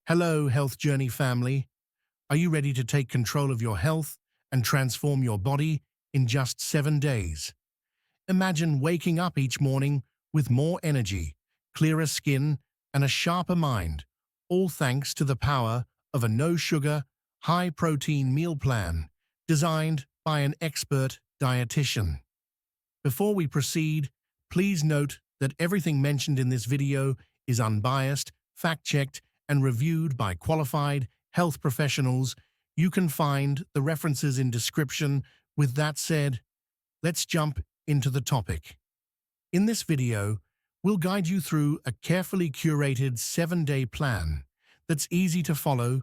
Hello, Health Journey family. Are you ready to take control of your health and transform your body in just 7 days? Imagine waking up each morning with more energy, clearer skin, and a sharper mind, all thanks to the power of a no-sugar, high-protein meal plan designed by an expert dietitian. Before we proceed, please note that everything mentioned in this video is unbiased, fact-checked, and reviewed by qualified health professionals. You can find the references in description. With that said, let's jump into the topic. In this video, we'll guide you through a carefully curated 7-day plan that's easy to follow,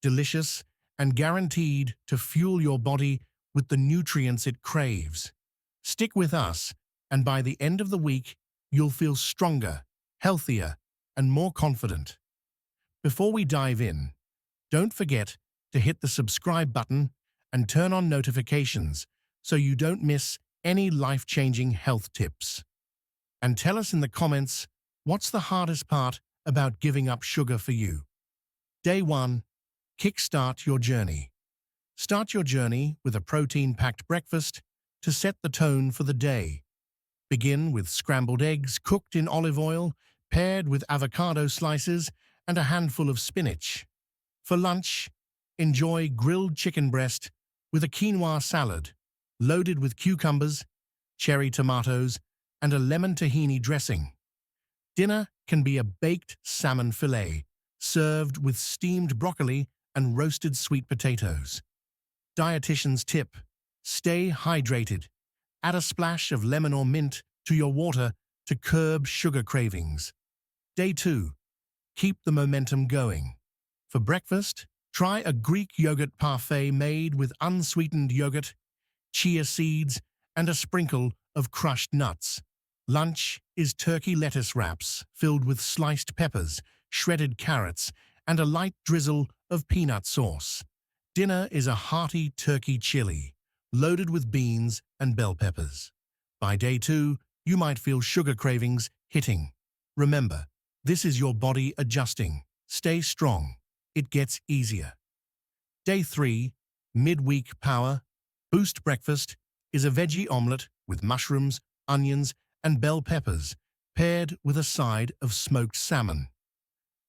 delicious, and guaranteed to fuel your body with the nutrients it craves. Stick with us, and by the end of the week, you'll feel stronger, healthier, and more confident. Before we dive in, don't forget to hit the subscribe button and turn on notifications so you don't miss any life-changing health tips. And tell us in the comments, what's the hardest part about giving up sugar for you? Day 1. Kickstart your journey. Start your journey with a protein-packed breakfast to set the tone for the day. Begin with scrambled eggs cooked in olive oil, paired with avocado slices and a handful of spinach. For lunch, enjoy grilled chicken breast with a quinoa salad, loaded with cucumbers, cherry tomatoes, and a lemon tahini dressing. Dinner can be a baked salmon fillet, served with steamed broccoli and roasted sweet potatoes. Dietitian's tip: stay hydrated. Add a splash of lemon or mint to your water to curb sugar cravings. Day 2. Keep the momentum going. For breakfast, try a Greek yogurt parfait made with unsweetened yogurt, chia seeds, and a sprinkle of crushed nuts. Lunch is turkey lettuce wraps filled with sliced peppers, shredded carrots, and a light drizzle of peanut sauce. Dinner is a hearty turkey chili, loaded with beans and bell peppers. By day 2, you might feel sugar cravings hitting. Remember, this is your body adjusting. Stay strong. It gets easier. Day 3, midweek power. Boost breakfast is a veggie omelet with mushrooms, onions, and bell peppers, paired with a side of smoked salmon.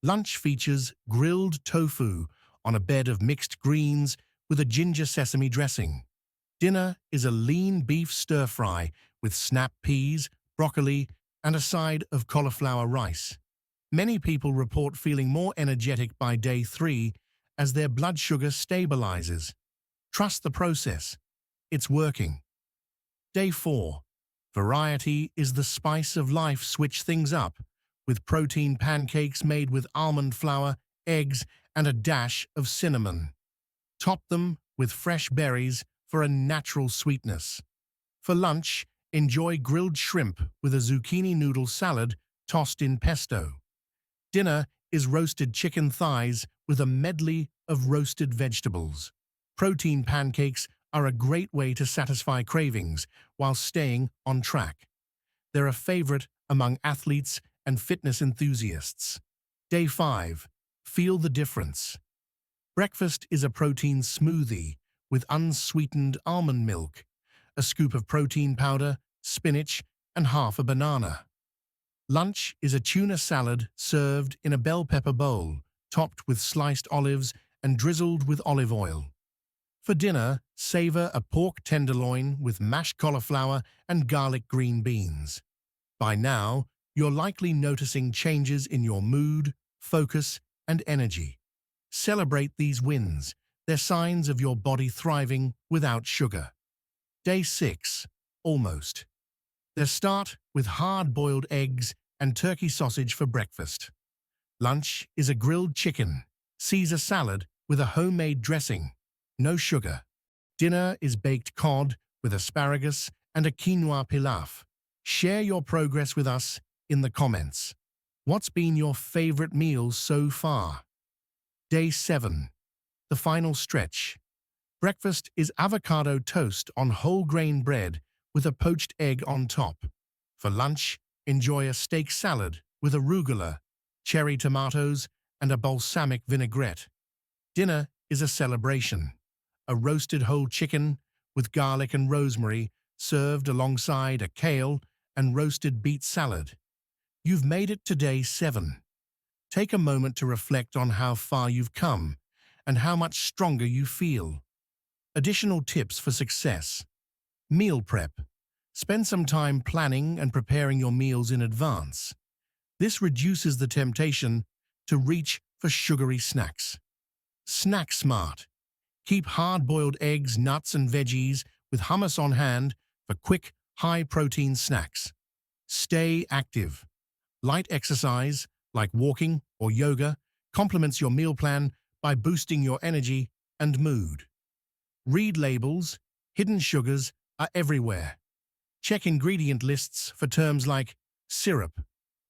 Lunch features grilled tofu on a bed of mixed greens with a ginger sesame dressing. Dinner is a lean beef stir-fry with snap peas, broccoli, and a side of cauliflower rice. Many people report feeling more energetic by day 3 as their blood sugar stabilizes. Trust the process. It's working. Day 4. Variety is the spice of life. Switch things up with protein pancakes made with almond flour, eggs, and a dash of cinnamon. Top them with fresh berries for a natural sweetness. For lunch, enjoy grilled shrimp with a zucchini noodle salad tossed in pesto. Dinner is roasted chicken thighs with a medley of roasted vegetables. Protein pancakes are a great way to satisfy cravings while staying on track. They're a favorite among athletes and fitness enthusiasts. Day 5. Feel the difference. Breakfast is a protein smoothie with unsweetened almond milk, a scoop of protein powder, spinach, and half a banana. Lunch is a tuna salad served in a bell pepper bowl, topped with sliced olives and drizzled with olive oil. For dinner, savor a pork tenderloin with mashed cauliflower and garlic green beans. By now, you're likely noticing changes in your mood, focus, and energy. Celebrate these wins. They're signs of your body thriving without sugar. Day 6. Almost. Let's start with hard-boiled eggs and turkey sausage for breakfast. Lunch is a grilled chicken, Caesar salad with a homemade dressing. No sugar. Dinner is baked cod with asparagus and a quinoa pilaf. Share your progress with us in the comments. What's been your favorite meal so far? Day 7. The final stretch. Breakfast is avocado toast on whole grain bread with a poached egg on top. For lunch, enjoy a steak salad with arugula, cherry tomatoes, and a balsamic vinaigrette. Dinner is a celebration. A roasted whole chicken with garlic and rosemary served alongside a kale and roasted beet salad. You've made it to day 7. Take a moment to reflect on how far you've come and how much stronger you feel. Additional tips for success. Meal prep. Spend some time planning and preparing your meals in advance. This reduces the temptation to reach for sugary snacks. Snack smart. Keep hard-boiled eggs, nuts, and veggies with hummus on hand for quick, high-protein snacks. Stay active. Light exercise, like walking or yoga, complements your meal plan by boosting your energy and mood. Read labels. Hidden sugars are everywhere. Check ingredient lists for terms like syrup,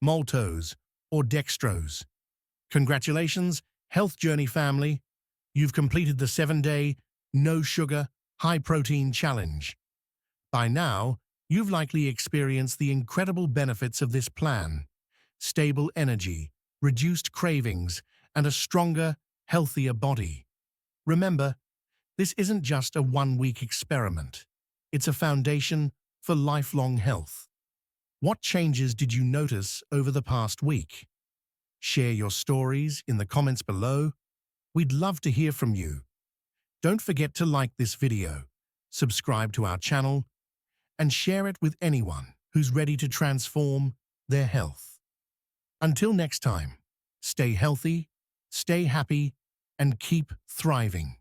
maltose, or dextrose. Congratulations, Health Journey family. You've completed the 7-day, no-sugar, high-protein challenge. By now, you've likely experienced the incredible benefits of this plan. Stable energy, reduced cravings, and a stronger, healthier body. Remember, this isn't just a one-week experiment. It's a foundation for lifelong health. What changes did you notice over the past week? Share your stories in the comments below. We'd love to hear from you. Don't forget to like this video, subscribe to our channel, and share it with anyone who's ready to transform their health. Until next time, stay healthy, stay happy, and keep thriving.